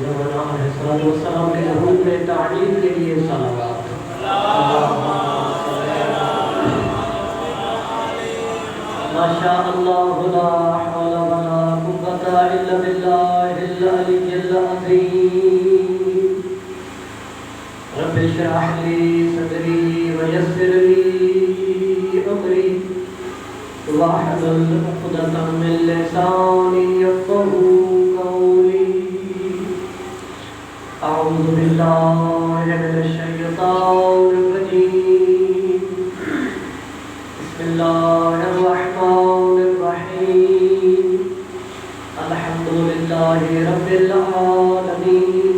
زمانہ علیہ السلام کے ظہور میں تعلیم کے لیے صلوات۔ ما شاء اللہ لا حول ولا قوة الا باللہ العلی العظیم۔ رب اشرح لی صدری ویسر لی امری واحلل عقدۃ من لسانی یفقهوا قولی۔ اعوذ باللہ من الشیطان الرجیم، بسم اللہ الرحمن الرحیم، الحمد للہ رب العالمین،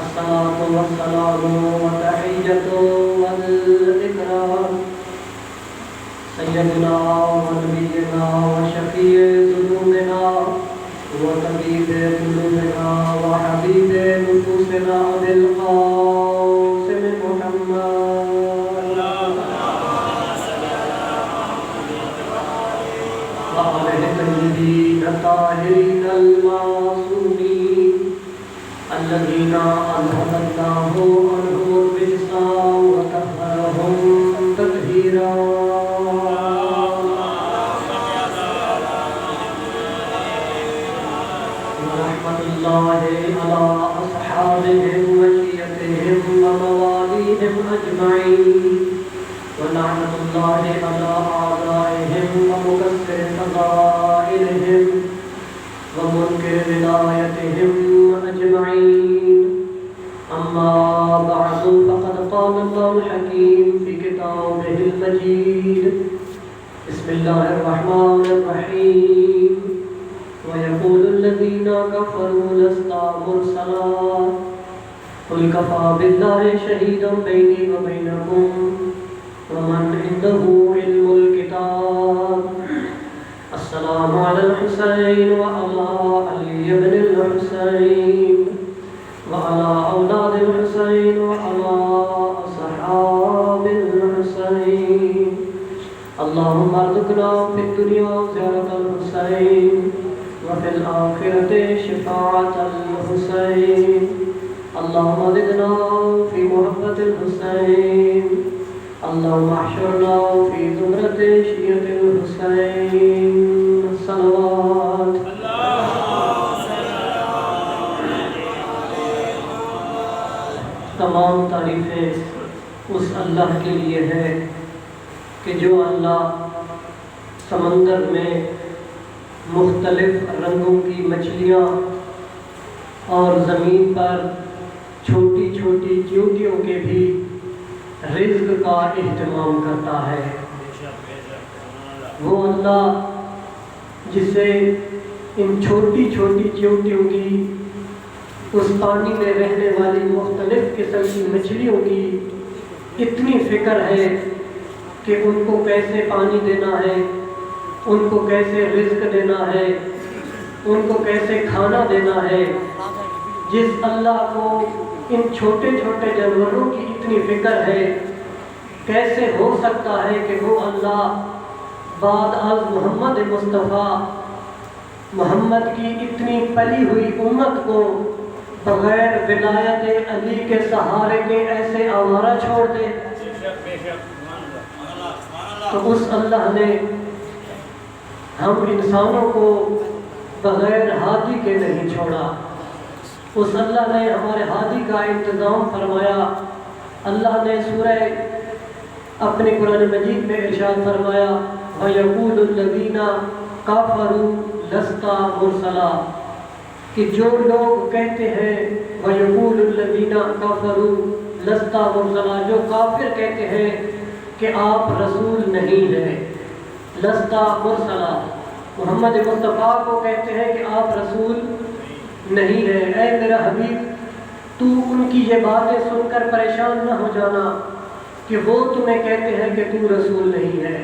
الصلاة والسلام والتحیۃ والاکرام سیدنا ونبینا وشفیع ذنوبنا وطبیب قلوبنا وحبیب نفوسنا ابی القاسم محمد وآلہ الطیبین الطاہرین المعصومین الذین اذهب اللہ عنہم الرجس وطہرہم تطہیرا۔ اللہ علی اصحابہم وشیعتہم وموالیہم اجمعین، ولعنۃ اللہ علی اعدائہم ومکثر فضائلہم ومنکر ولایتہم اجمعین۔ اما بعد فقد قال اللہ الحکیم فی کتابہ المجید، بسم اللہ الرحمن الرحیم، وَيَقُولُ الَّذِينَ كَفَرُوا لَسْتَ مُرْسَلًا قُلْ كَفَىٰ بِاللَّهِ شَهِيدًا بَيْنِي وَبَيْنَكُمْ وَمَنْ عِندَهُ عِلْمُ الْكِتَابِ۔ السلام علی الحسین وعلی علی بن الحسین وعلی اولاد الحسین وعلی اصحاب الحسین۔ اللہم ارزقنا فی الدنیا زیارت الحسین وفي الآخرة شفاعة الحسين۔ اللهم زدنا في محبة الحسين، اللهم احشرنا في زمرة شيعة الحسين۔ صلوات۔ تمام تعریفیں اس اللہ کے لیے ہے کہ جو اللہ سمندر میں مختلف رنگوں کی مچھلیاں اور زمین پر چھوٹی چھوٹی چیونٹیوں کے بھی رزق کا اہتمام کرتا ہے۔ وہ اللہ جسے ان چھوٹی چھوٹی چیونٹیوں کی، اس پانی میں رہنے والی مختلف قسم کی مچھلیوں کی اتنی فکر ہے کہ ان کو کیسے پانی دینا ہے، ان کو کیسے رزق دینا ہے، ان کو کیسے کھانا دینا ہے، جس اللہ کو ان چھوٹے چھوٹے جانوروں کی اتنی فکر ہے، کیسے ہو سکتا ہے کہ وہ اللہ بعد از محمد مصطفیٰ محمد کی اتنی پلی ہوئی امت کو بغیر ولایت علی کے سہارے کے ایسے آوارہ چھوڑ دے؟ تو اس اللہ نے ہم انسانوں کو بغیر ہادی کے نہیں چھوڑا۔ اس اللہ نے ہمارے ہادی کا انتظام فرمایا۔ اللہ نے سورہ اپنے قرآن مجید میں ارشاد فرمایا، وَيَقُولُ الَّذِينَ كَفَرُوا لَسْتَ مُرْسَلًا، کہ جو لوگ کہتے ہیں وَيَقُولُ الَّذِينَ كَفَرُوا لَسْتَ مُرْسَلًا، جو کافر کہتے ہیں کہ آپ رسول نہیں ہیں، لستا مرسلا، محمد مصطفیٰ کو کہتے ہیں کہ آپ رسول نہیں ہیں۔ اے میرا حبیب، تو ان کی یہ باتیں سن کر پریشان نہ ہو جانا کہ وہ تمہیں کہتے ہیں کہ تو رسول نہیں ہے۔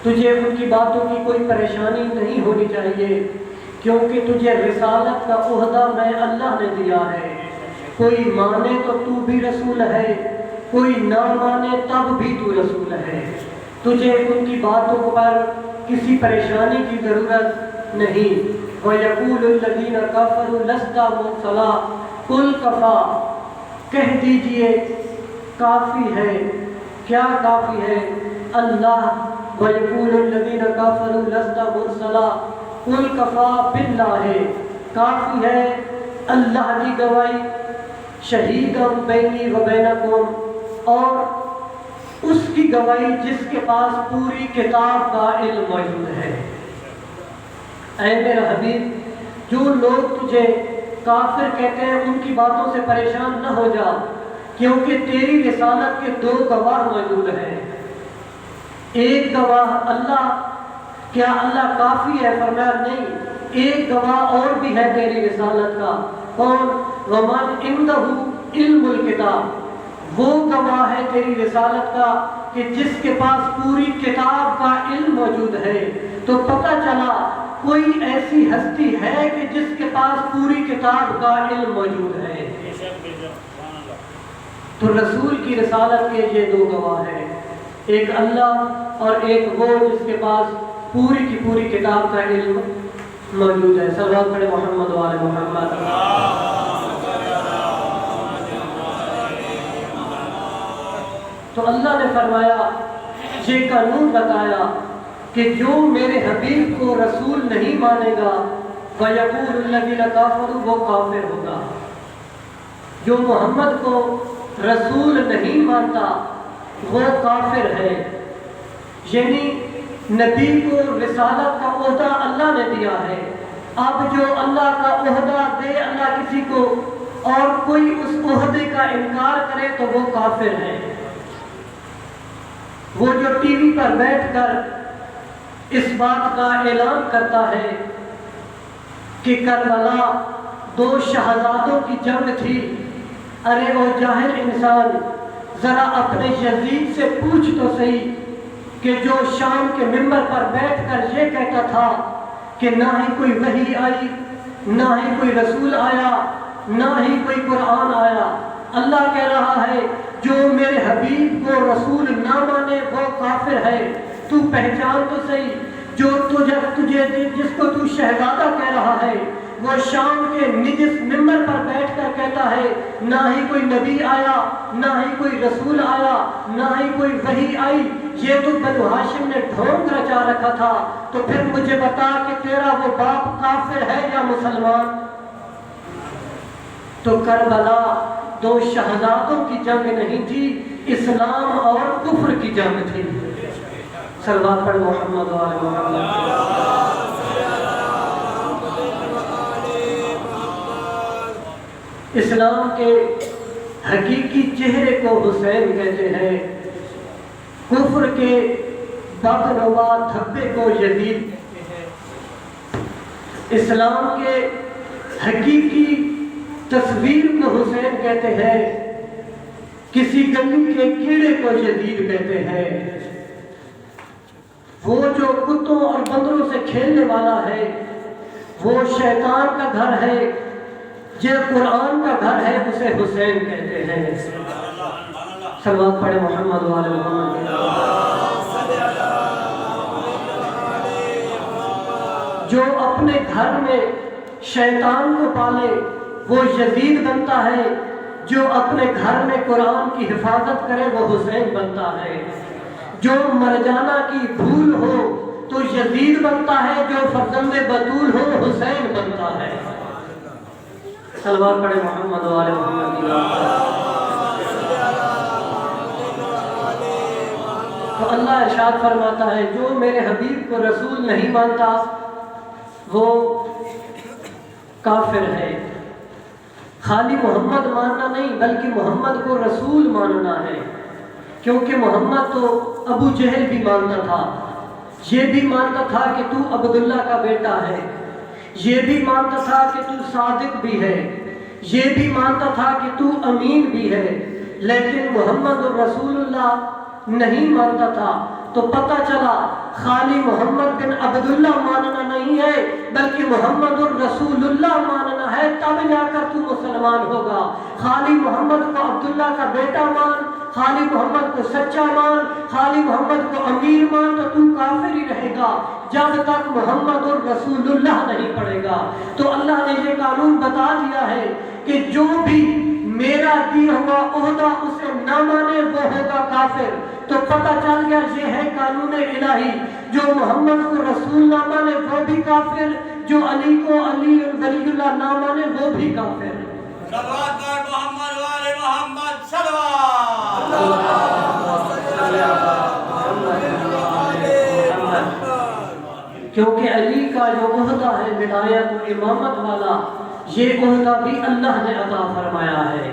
تجھے ان کی باتوں کی کوئی پریشانی نہیں ہونی چاہیے، کیونکہ تجھے رسالت کا عہدہ میں اللہ نے دیا ہے۔ کوئی مانے تو تو بھی رسول ہے، کوئی نہ مانے تب بھی تو رسول ہے۔ تجھے ان کی باتوں پر کسی پریشانی کی ضرورت نہیں۔ وَيَقُولُ الَّذِينَ كَفَرُوا لَسْتَ مُرْسَلًا قُلْ كَفَىٰ، کہہ دیجئے کافی ہے، کیا کافی ہے اللہ. وَيَقُولُ الَّذِينَ كَفَرُوا لَسْتَ مُرْسَلًا قُلْ كَفَىٰ بِاللَّهِ، کافی ہے اللہ کی گواہی. شہیدًا بینی و بینکم، اور اس کی گواہی جس کے پاس پوری کتاب کا علم موجود ہے. اے میرا حبیب، جو لوگ تجھے کافر کہتے ہیں ان کی باتوں سے پریشان نہ ہو جا، کیونکہ تیری رسالت کے دو گواہ موجود ہیں. ایک گواہ اللہ، کیا اللہ کافی ہے؟ فرمایا نہیں، ایک گواہ اور بھی ہے تیری رسالت کا. کون؟ وَمَنْ عِنْدَهُ عِلْمُ الْكِتَابِ، وہ گواہ ہے تیری رسالت کا کہ جس کے پاس پوری کتاب کا علم موجود ہے. تو پتہ چلا کوئی ایسی ہستی ہے کہ جس کے پاس پوری کتاب کا علم موجود ہے. تو رسول کی رسالت کے یہ دو گواہ ہیں، ایک اللہ اور ایک وہ جس کے پاس پوری کی پوری کتاب کا علم موجود ہے. صلوات پڑھے محمد و آل محمد. تو اللہ نے فرمایا، یہ قانون بتایا کہ جو میرے حبیب کو رسول نہیں مانے گا وَيَقُولُ الَّذِينَ كَفَرُوا، وہ کافر ہوگا. جو محمد کو رسول نہیں مانتا وہ کافر ہے. یعنی نبی کو رسالت کا عہدہ اللہ نے دیا ہے. اب جو اللہ کا عہدہ دے اللہ کسی کو اور کوئی اس عہدے کا انکار کرے تو وہ کافر ہے. وہ جو ٹی وی پر بیٹھ کر اس بات کا اعلان کرتا ہے کہ کربلا دو شہزادوں کی جنگ تھی، ارے وہ جاہل انسان، ذرا اپنے یزید سے پوچھ تو صحیح کہ جو شام کے ممبر پر بیٹھ کر یہ کہتا تھا کہ نہ ہی کوئی وحی آئی، نہ ہی کوئی رسول آیا، نہ ہی کوئی قرآن آیا. اللہ کہہ رہا ہے جو میرے حبیب کو رسول نہ مانے وہ کافر ہے. تو پہچان تو صحیح، جو تجھے جس کو تو شہزادہ کہہ رہا ہے وہ شام کے نجس ممبر پر بیٹھ کر کہتا ہے نہ ہی کوئی نبی آیا، نہ ہی کوئی رسول آیا، نہ ہی کوئی وحی آئی. یہ تو بنو ہاشم نے ڈھونگ رچا رکھا تھا. تو پھر مجھے بتا کہ تیرا وہ باپ کافر ہے یا مسلمان؟ تو کربلا دو شہزادوں کی جنگ نہیں تھی، اسلام اور کفر کی جنگ تھی. صلوات پڑھ محمد و آل محمد. اسلام کے حقیقی چہرے کو حسین کہتے ہیں، کفر کے بدنما دھبے کو یزید کہتے ہیں. اسلام کے حقیقی تصویر کو حسین کہتے ہیں، کسی گلی کے کیڑے کو یزید کہتے ہیں. وہ جو کتوں اور بندروں سے کھیلنے والا ہے وہ شیطان کا گھر ہے، یہ قرآن کا گھر ہے، اسے حسین کہتے ہیں. صلوات پڑھے محمد و آل محمد. جو اپنے گھر میں شیطان کو پالے وہ یزید بنتا ہے، جو اپنے گھر میں قرآن کی حفاظت کرے وہ حسین بنتا ہے. جو مرجانہ کی بھول ہو تو یزید بنتا ہے، جو فرزند بطول ہو حسین بنتا ہے. صلوات پڑھے محمد و آل محمد. تو اللہ ارشاد فرماتا ہے جو میرے حبیب کو رسول نہیں مانتا وہ کافر ہے. خالی محمد ماننا نہیں بلکہ محمد کو رسول ماننا ہے، کیونکہ محمد تو ابو جہل بھی مانتا تھا، یہ بھی مانتا تھا کہ تو عبداللہ کا بیٹا ہے، یہ بھی مانتا تھا کہ تو صادق بھی ہے، یہ بھی مانتا تھا کہ تو امین بھی ہے، لیکن محمد رسول اللہ نہیں مانتا تھا. تو پتہ چلا خالی محمد بن عبداللہ ماننا نہیں ہے بلکہ محمد الرسول اللہ ماننا ہے، تب جا کر تو مسلمان ہوگا۔ خالی محمد کو عبداللہ کا بیٹا مان، خالی محمد کو سچا مان، خالی محمد کو امیر مان تو تو کافر ہی رہے گا جب تک محمد الرسول اللہ نہیں پڑھے گا۔ تو اللہ نے یہ قانون بتا دیا ہے کہ جو بھی میرا دیا ہوا عہدہ اسے نہ مانے وہ ہوگا کافر۔ تو پتہ چل گیا یہ ہے قانون الہی، جو محمد کو رسول نہ مانے وہ بھی کافر، جو علی کو علی ولی اللہ نہ مانے وہ بھی کافر۔ صلوات پر محمد والے محمد صلوات۔ کیونکہ علی کا جو عہدہ ہے ولایت و امامت والا، یہ عہدہ بھی اللہ نے عطا فرمایا ہے۔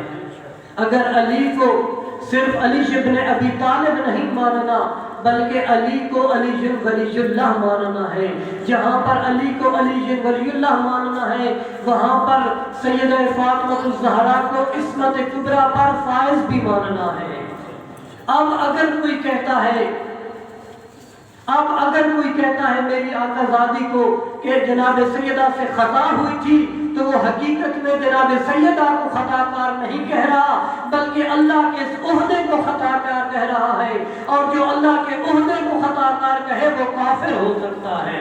اگر علی کو صرف علی ابن ابی طالب نہیں ماننا بلکہ علی کو علی ولی اللہ ماننا ہے، جہاں پر علی کو علی ولی اللہ ماننا ہے وہاں پر سیدہ فاطمہ الزہرا کو عصمت کبریٰ پر فائز بھی ماننا ہے۔ اب اگر کوئی کہتا ہے میری آقا زادی کو کہ جناب سیدہ سے خطا ہوئی تھی، تو وہ حقیقت میں جناب سیدہ کو خطا کار نہیں کہہ رہا بلکہ اللہ کے اس عہدے کو خطا کار کہہ رہا ہے، اور جو اللہ کے عہدے کو خطا کار کہے وہ کافر ہو سکتا ہے۔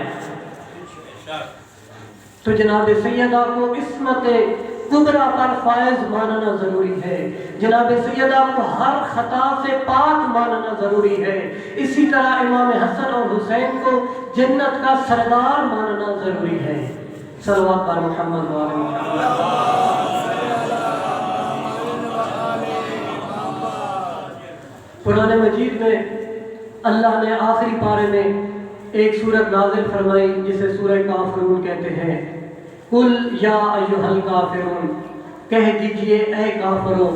تو جناب سیدہ کو عصمت کبریٰ پر فائز ماننا ضروری ہے، جناب سیدہ کو ہر خطا سے پاک ماننا ضروری ہے۔ اسی طرح امام حسن اور حسین کو جنت کا سردار ماننا ضروری ہے۔ صلوات پر محمد وعلی محمد۔ قرآن مجید میں اللہ نے آخری پارے میں ایک سورت نازل فرمائی جسے سورہ کافرون کہتے ہیں۔ قل یا ایھا الکافرون، کہہ دیجئے اے کافروں،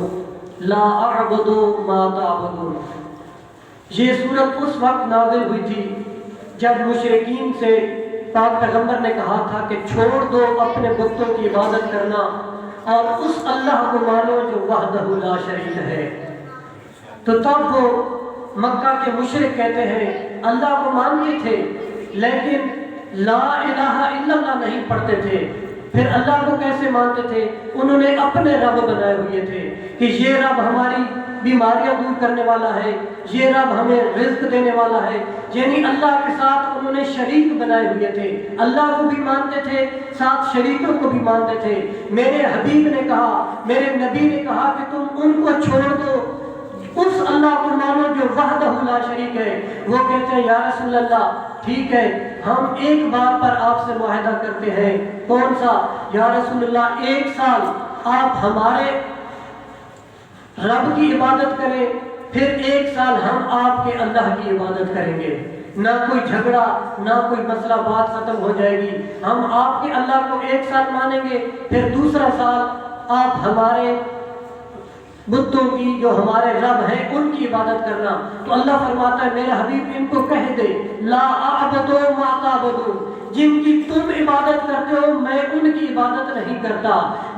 لا اعبد ما تعبدون۔ یہ سورت اس وقت نازل ہوئی تھی جب مشرکین سے پاک پیغمبر نے کہا تھا کہ چھوڑ دو اپنے بتوں کی عبادت کرنا اور اس اللہ کو مانو جو وحدہ لا شریک ہے۔ تو تب وہ مکہ کے مشرک کہتے ہیں اللہ کو مانتے تھے لیکن لا الہ الا اللہ نہیں پڑھتے تھے، پھر اللہ کو کیسے مانتے تھے؟ انہوں نے اپنے رب بنائے ہوئے تھے کہ یہ رب ہماری بیماریاں دور کرنے والا ہے، یہ رب ہمیں رزق دینے والا ہے، یعنی اللہ کے ساتھ انہوں نے شریک بنائے ہوئے تھے۔ اللہ کو بھی مانتے تھے، ساتھ شریکوں کو بھی مانتے تھے۔ میرے حبیب نے کہا، میرے نبی نے کہا کہ تم ان کو چھوڑ دو، اس اللہ کو مانو جو وحدہ لا شریک ہے۔ وہ کہتے ہیں یا رسول اللہ ٹھیک ہے، ہم ایک بات پر آپ سے معاہدہ کرتے ہیں۔ کون سا؟ یا رسول اللہ 1 سال آپ ہمارے رب کی عبادت کریں، پھر 1 سال ہم آپ کے اللہ کی عبادت کریں گے، نہ کوئی جھگڑا نہ کوئی مسئلہ، بات ختم ہو جائے گی۔ ہم آپ کے اللہ کو 1 سال مانیں گے، پھر دوسرا سال آپ ہمارے بتوں کی جو ہمارے رب ہیں ان کی عبادت کرنا۔ تو اللہ فرماتا ہے میرے حبیب ان کو کہہ دے لا اعبد ما تعبدون، جن کی تم عبادت کرتے ہو میں ان کی عبادت نہیں کرتا،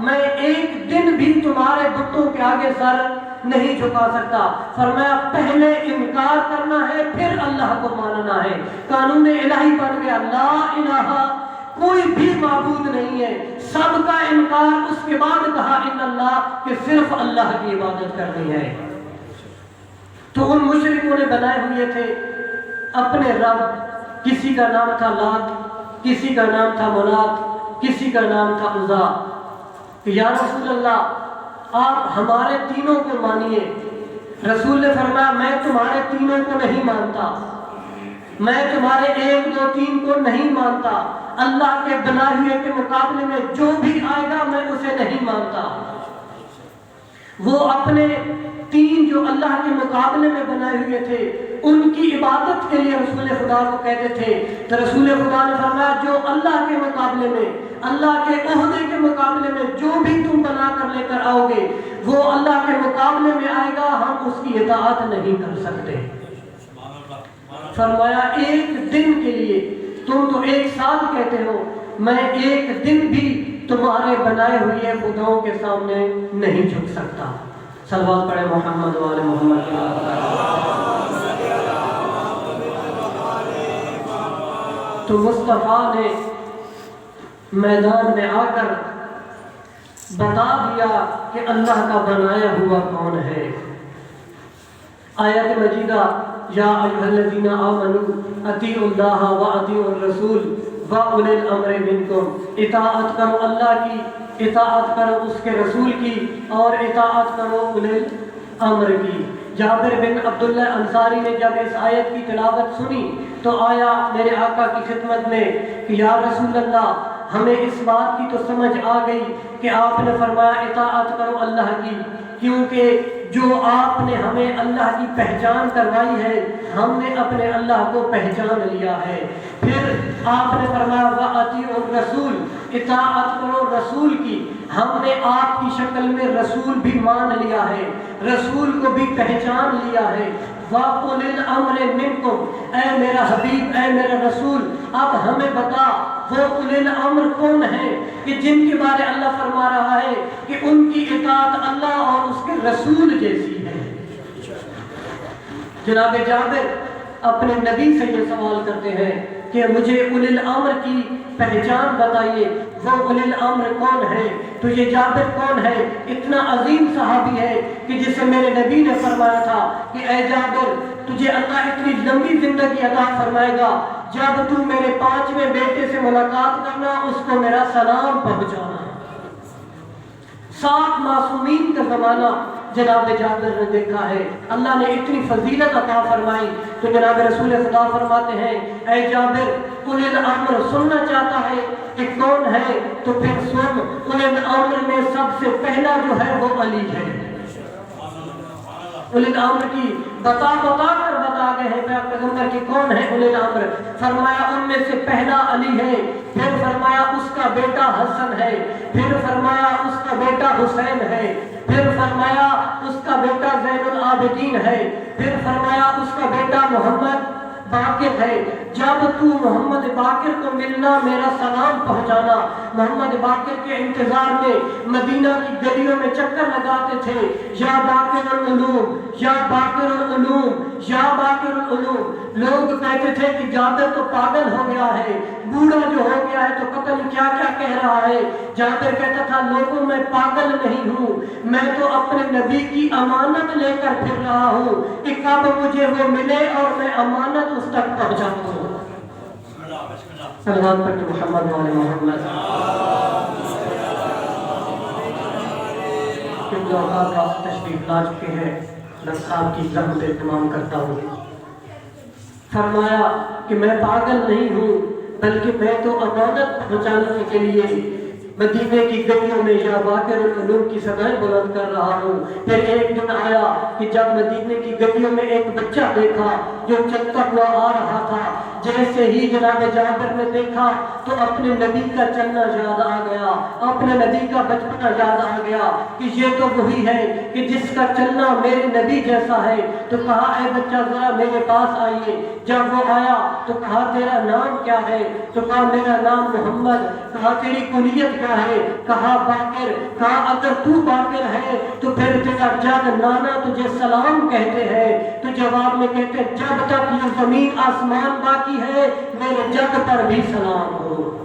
میں ایک دن بھی تمہارے بتوں کے آگے سر نہیں جھکا سکتا۔ فرمایا پہلے انکار کرنا ہے پھر اللہ کو ماننا ہے۔ قانون الہی بن گیا لا الہ، کوئی بھی معبود نہیں ہے، سب کا انکار۔ اس کے بعد کہا ان اللہ، کہ صرف اللہ کی عبادت کرنی ہے۔ تو ان مشرکوں نے بنائے ہوئے تھے اپنے رب، کسی کا نام تھا لات، کسی کا نام تھا منات، کسی کا نام تھا عزا۔ کہ یا رسول اللہ آپ ہمارے تینوں کو مانیے۔ رسول نے فرمایا میں تمہارے تینوں کو نہیں مانتا، میں تمہارے 1 2 3 کو نہیں مانتا، اللہ کے بنائے ہوئے کے مقابلے میں جو بھی آئے گا میں اسے نہیں مانتا۔ وہ اپنے 3 جو اللہ کے مقابلے میں بنائے ہوئے تھے ان کی عبادت کے لیے رسول خدا کو کہتے تھے۔ تو رسول خدا نے فرمایا جو اللہ کے مقابلے میں، اللہ کے عہدے کے مقابلے میں جو بھی تم بنا کر لے کر آؤ گے وہ اللہ کے مقابلے میں آئے گا، ہم اس کی اطاعت نہیں کر سکتے۔ فرمایا 1 دن کے لیے، تم تو 1 سال کہتے ہو، میں 1 دن بھی تمہارے بنائے ہوئے خداؤں کے سامنے نہیں جھک سکتا۔ صلوات پڑھے محمد وعلی محمد۔ تو مصطفیٰ نے میدان میں آ کر بتا دیا کہ اللہ کا بنایا ہوا کون ہے۔ آیت مجیدہ یا ایھا الذین آمنوا اطیعوا اللہ واطیعوا الرسول واولی الامر منکم، اطاعت کرو اللہ کی، اطاعت کرو اس کے رسول کی، اور اطاعت کرو اولی الامر کی۔ جابر بن عبداللہ انصاری نے جب اس آیت کی تلاوت سنی تو آیا میرے آقا کی خدمت میں کہ یا رسول اللہ، ہمیں اس بات کی تو سمجھ آ گئی کہ آپ نے فرمایا اطاعت کرو اللہ کی، کیونکہ جو آپ نے ہمیں اللہ کی پہچان کروائی ہے ہم نے اپنے اللہ کو پہچان لیا ہے۔ پھر آپ نے فرمایا وَأَطِيعُوا الرَّسُولَ، اطاعت کرو رسول کی، ہم نے آپ کی شکل میں رسول بھی مان لیا ہے، رسول کو بھی پہچان لیا ہے۔ وَأُولِي الْأَمْرِ مِنْكُمْ، اے میرا حبیب، اے میرا رسول، اب ہمیں بتا وہ اولی الامر کون ہے کہ جن کے بارے اللہ فرما رہا ہے کہ ان کی اطاعت اللہ اور اس کے رسول جیسی ہے۔ جناب جابر اپنے نبی سے یہ سوال کرتے ہیں کہ مجھے اولی الامر کی پہچان بتائیے، وہ اولی الامر کون ہے؟ تو یہ جابر کون ہے؟ اتنا عظیم صحابی ہے کہ جسے میرے نبی نے فرمایا تھا کہ اے جابر، تجھے اللہ اتنی لمبی زندگی عطا فرمائے گا، جب تو میرے 5ویں بیٹے سے ملاقات کرنا اس کو میرا سلام پہنچانا۔ 7 معصومین کا زمانہ جناب جابر نے دیکھا ہے، اللہ نے اتنی فضیلت عطا فرمائی تو جناب رسول خدا فرماتے ہیں اے جابر، اولی الامر سننا چاہتا ہے کہ کون ہے تو پھر سن، اولی الامر میں سب سے پہلا جو ہے وہ علی ہے۔ اولی الامر کی بتا کر بتا گئے ہیں پیغمبر کی کون ہے اولی الامر، فرمایا ان میں سے پہلا علی ہے، پھر فرمایا اس کا بیٹا حسن ہے، پھر فرمایا اس کا بیٹا حسین ہے، پھر فرمایا اس کا بیٹا زین العابدین ہے، پھر فرمایا اس کا بیٹا محمد باقر ہے۔ جب تو محمد باقر کو ملنا میرا سلام پہنچانا۔ محمد باقر کے انتظار میں مدینہ کی گلیوں میں چکر لگاتے تھے، یا باقر العلوم، یا باقر العلوم، یا باقر العلوم۔ لوگ کہتے تھے کہ جابر تو پاگل ہو گیا ہے، بوڑھا جو ہو گیا ہے تو پتہ نہیں کیا کیا کہہ رہا ہے۔ جابر کہتا تھا لوگوں میں پاگل نہیں ہوں، میں تو اپنے نبی کی امانت لے کر پھر رہا ہوں کہ کب مجھے وہ ملے اور میں امانت اس تک پہنچاؤں۔ صلوات پڑھیں محمد وعلی محمد۔ کیونکہ اوقات کا تشریف لا چکے ہیں، میں صاحب کی زحمت اہتمام کرتا ہوں۔ فرمایا کہ میں پاگل نہیں ہوں بلکہ میں تو امانت پہنچانے کے لیے مدینے کی گلیوں میں یا باقر العلوم کی صدائیں بلند کر رہا ہوں۔ پھر ایک دن آیا کہ جب مدینے کی گلیوں میں ایک بچہ دیکھا جو چلتا ہوا آ رہا تھا، جیسے ہی جناب جابر نے دیکھا تو اپنے نبی کا چلنا یاد آ گیا، اپنے نبی کا بچپنا یاد آ گیا کہ یہ تو وہی ہے کہ جس کا چلنا میرے نبی جیسا ہے۔ تو کہا اے بچہ ذرا میرے پاس آئیے۔ جب وہ آیا تو کہا تیرا نام کیا ہے؟ تو کہا میرا نام محمد۔ کہا تیری کنیت کیا ہے؟ کہا باقر۔ کہا اگر تو باقر ہے تو پھر تیرا جد نانا تجھے سلام کہتے ہیں۔ تو جواب میں کہتے جب تک یہ زمین آسمان باقی ہے میرے جد پر بھی سلام ہو۔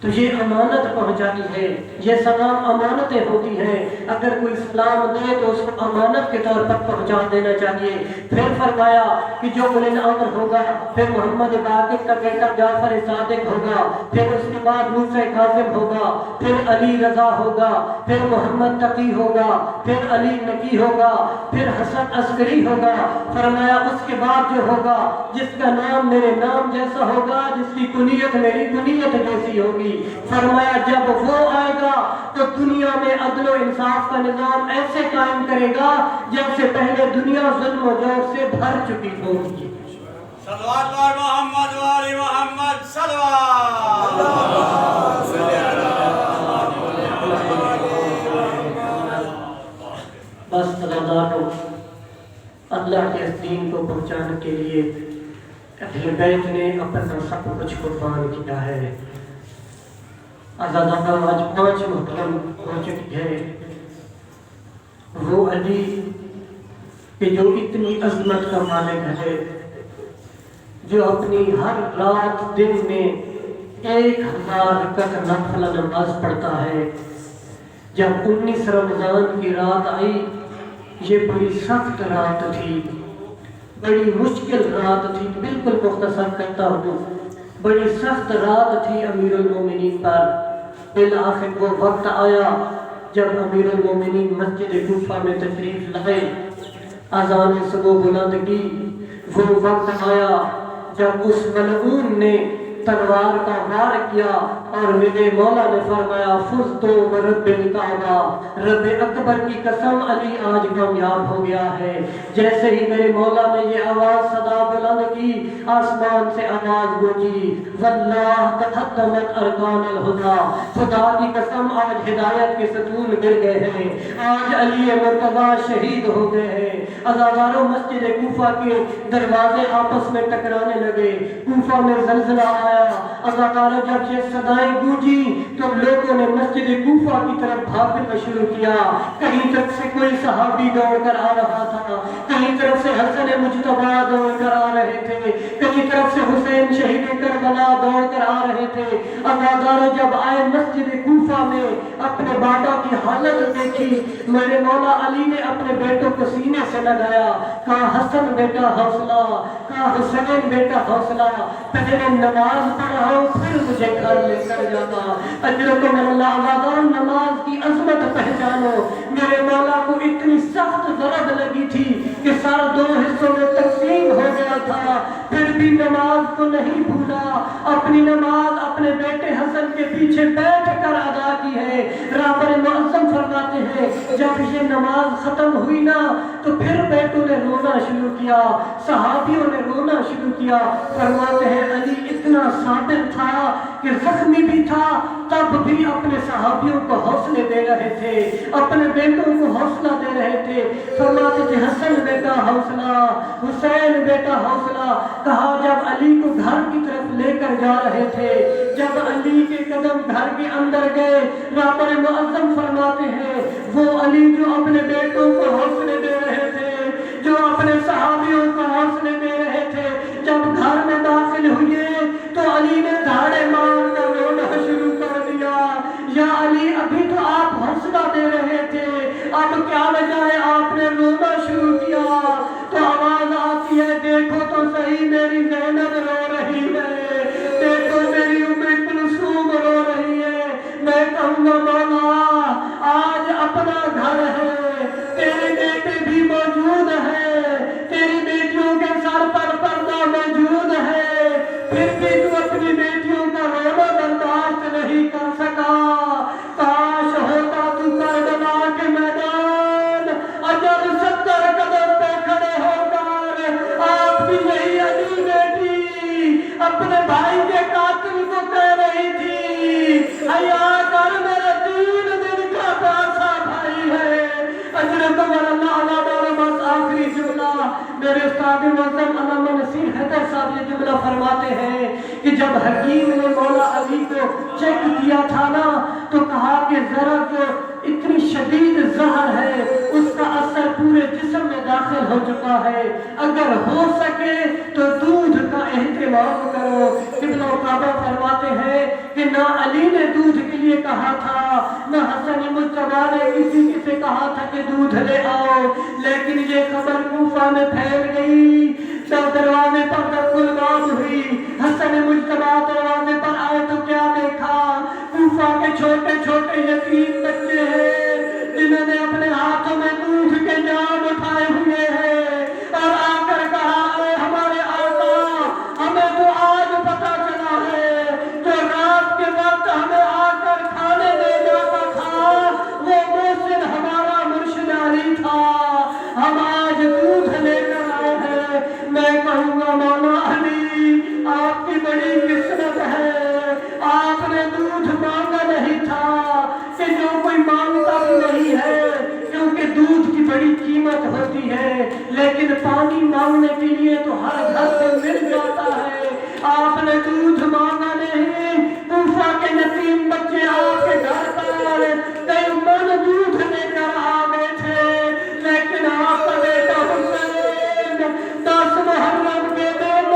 تو یہ امانت پہنچانی ہے، یہ سلام امانتیں ہوتی ہیں، اگر کوئی سلام دے تو اس کو امانت کے طور پر پہنچا دینا چاہیے۔ پھر فرمایا کہ جو اولی الامر ہوگا پھر محمد باقر کا بیٹا جعفر صادق ہوگا، پھر اس کے بعد موسیٰ کاظم ہوگا، پھر علی رضا ہوگا، پھر محمد تقی ہوگا، پھر علی نقی ہوگا، پھر حسن عسکری ہوگا۔ فرمایا اس کے بعد جو ہوگا جس کا نام میرے نام جیسا ہوگا، جس کی کنیت میری کنیت جیسی ہوگی۔ فرمایا جب وہ آئے گا تو دنیا میں عدل و انصاف کا نظام ایسے قائم کرے گا جیسے پہلے دنیا ظلم و جور سے بھر چکی ہوگی۔ صلوات بر محمد وعلی محمد صلوات۔ بس قدردانوں، اللہ کے اس دین کو پہنچانے کے لیے اہل بیت نے اپنا سب کچھ قربان کیا ہے۔ آزادانہ آج 5 محرم ہو چکی ہے۔ وہ علی کہ جو اتنی عظمت کا مالک ہے، جو اپنی ہر رات دن میں 1000 رکعت نفل نماز پڑھتا ہے. جب 19 رمضان کی رات آئی، یہ بڑی سخت رات تھی، بڑی مشکل رات تھی. بالکل مختصر کرتا ہوں، بڑی سخت رات تھی امیر المومنین پر. بالآخر وہ وقت آیا جب امیر المومنین مسجد کوفہ میں تشریف لائے، اذان صبح بلند کی. وہ وقت آیا جب اس ملعون نے تلوار کا وار کیا اور میرے مولا نے فرمایا فزتو برب الکعبہ، رب اکبر کی قسم علی آج کامیاب ہو گیا ہے. جیسے ہی میرے مولا نے یہ آواز صدا بلند کی، آسمان سے آواز گونجی واللہ تحطمت ارکان الہدی، خدا کی قسم آج ہدایت کے ستون گر گئے ہیں، آج علی مرتضیٰ شہید ہو گئے ہیں. عزاداروں مسجد کوفہ کے دروازے آپس میں ٹکرانے لگے، کوفہ میں زلزلہ آیا. عزاداروں جب یہ صدائیں گونجی تو لوگوں نے مسجد کوفہ کی طرف بھاگنا شروع کیا. کہیں طرف سے کوئی صحابی دوڑ کر آ رہا تھا، کہیں طرف سے حسن مجتبی دوڑ کر آ رہے تھے، کہیں طرف سے حسین شہید کربلا دوڑ کر آ رہے تھے. عزاداروں جب آئے مسجد کوفہ میں اپنے بادا کی حالت دیکھی، میرے مولا علی نے اپنے بیٹوں کو سینے سے لگایا، کہا حسن بیٹا حوصلہ، کہا حسین بیٹا حوصلہ، پہلے نماز پڑھاؤ پھر مجھے گھر لے کر جانا. اجرکم اللہ. عزادار نماز کی عظمت پہچانو. میرے مولا کو اتنی سخت ضرب لگی تھی کہ سر 2 حصوں میں تقسیم ہو گیا تھا، پھر بھی نماز کو نہیں بھولا. اپنی نماز اپنے بیٹے حسن کے پیچھے بیٹھ کر ادا کی ہے. رابر معظم فرماتے ہیں جب یہ نماز ختم ہوئی نا تو پھر بیٹوں نے رونا شروع کیا، صحابیوں نے رونا شروع کیا. فرماتے ہیں علی اتنا صابر تھا کہ زخمی بھی تھا تب بھی اپنے صحابیوں کو حوصلے دے رہے تھے، اپنے بیٹوں کو حوصلہ دے رہے تھے. فرماتے تھے حسن بیٹا حوصلہ، حسین بیٹا حوصلہ. کہا جب علی کو گھر کی طرف لے کر جا رہے تھے، جب علی کے قدم گھر کے اندر گئے، رابر معظم فرماتے ہیں وہ علی جو اپنے بیٹوں کو حوصلے دے رہے تھے، جو اپنے صحابیوں کو حوصلے دے رہے تھے، جب گھر میں داخل ہوئے تو علی نے دھاڑے مار کر رونا شروع کر دیا. یا علی ابھی تو آپ حوصلہ دے رہے تھے، اب کیا وجہ ہے آپ نے رونا شروع کیا؟ تو آواز آتی ہے دیکھو تو صحیح میری زینب رو رہی ہے، دیکھو میری ام کلثوم رو رہی ہے. میں کہوں گا مولا آج اپنا گھر ہے، تیرے بیٹے بھی موجود ہیں، تیری بیٹیوں کے سر پر پردہ موجود ہے، پھر بھی تو اپنی بیٹیوں کا رونا برداشت نہیں کر سکا. کاش ہوتا تو کربلا کے میدان اجر 70 قدم پہ کھڑے ہو کر آپ کی یہی علی بیٹی اپنے بھائی کے قاتل کو کہہ رہی تھی حیا کر میرے 3 دن کا پیاسا بھائی ہے. اجرکم اللہ. عزادار بس آخری جملہ میرے استاد معظم علامہ نصیر حیدر صاحب یہ جملہ فرماتے ہیں کہ جب حکیم نے مولا علی کو چیک کیا تھا نا تو کہا کہ ذرا جو اتنی شدید زہر ہے اس کا اثر پورے جسم میں داخل ہو چکا ہے، اگر ہو سکے تو دودھ کا اہتمام کرو. ابن کعبہ فرماتے ہیں کہ نہ علی نے دودھ کے لیے کہا تھا، نہ حسن مجتبی نے کسی سے کہا تھا کہ دودھ لے آؤ، لیکن یہ خبر کوفہ میں پھیل گئی. جب دروازے پر دخل بات ہوئی، حسن مجتبی دروازے پر آئے تو کیا دیکھا؟ کوفہ کے چھوٹے چھوٹے یتیم بچے ہیں جنہوں نے اپنے ہاتھوں میں دودھ کے جام اٹھائے ہوئے ہیں اور آ کر کہا اے ہمارے آقا ہمیں تو آج پتہ چلا ہے جو رات کے وقت ہمیں آ کر کھانے دے جاتا تھا وہ محسن ہمارا مرشد علی تھا، ہم آج دودھ لے کر آئے ہیں. میں کہوں گا مولا علی آپ کی بڑی قسمت ہے، آپ نے دودھ مانگا نہیں تھا کہ جو کوئی مانگتا بھی نہیں ہے کیونکہ دودھ کی بڑی قیمت ہوتی ہے، لیکن پانی مانگنے کے لیے تو ہر گھر سے مل جاتا ہے. آپ نے دودھ مانگا نہیں، کوفہ کے یتیم بچے آپ کے گھر پر کئی من دودھ لے کر آ گئے تھے، لیکن آپ کا بیٹا حسین 10 محرم کے دن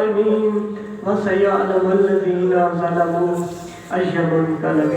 العالمین وسيعلم الذين ظلموا أي منقلب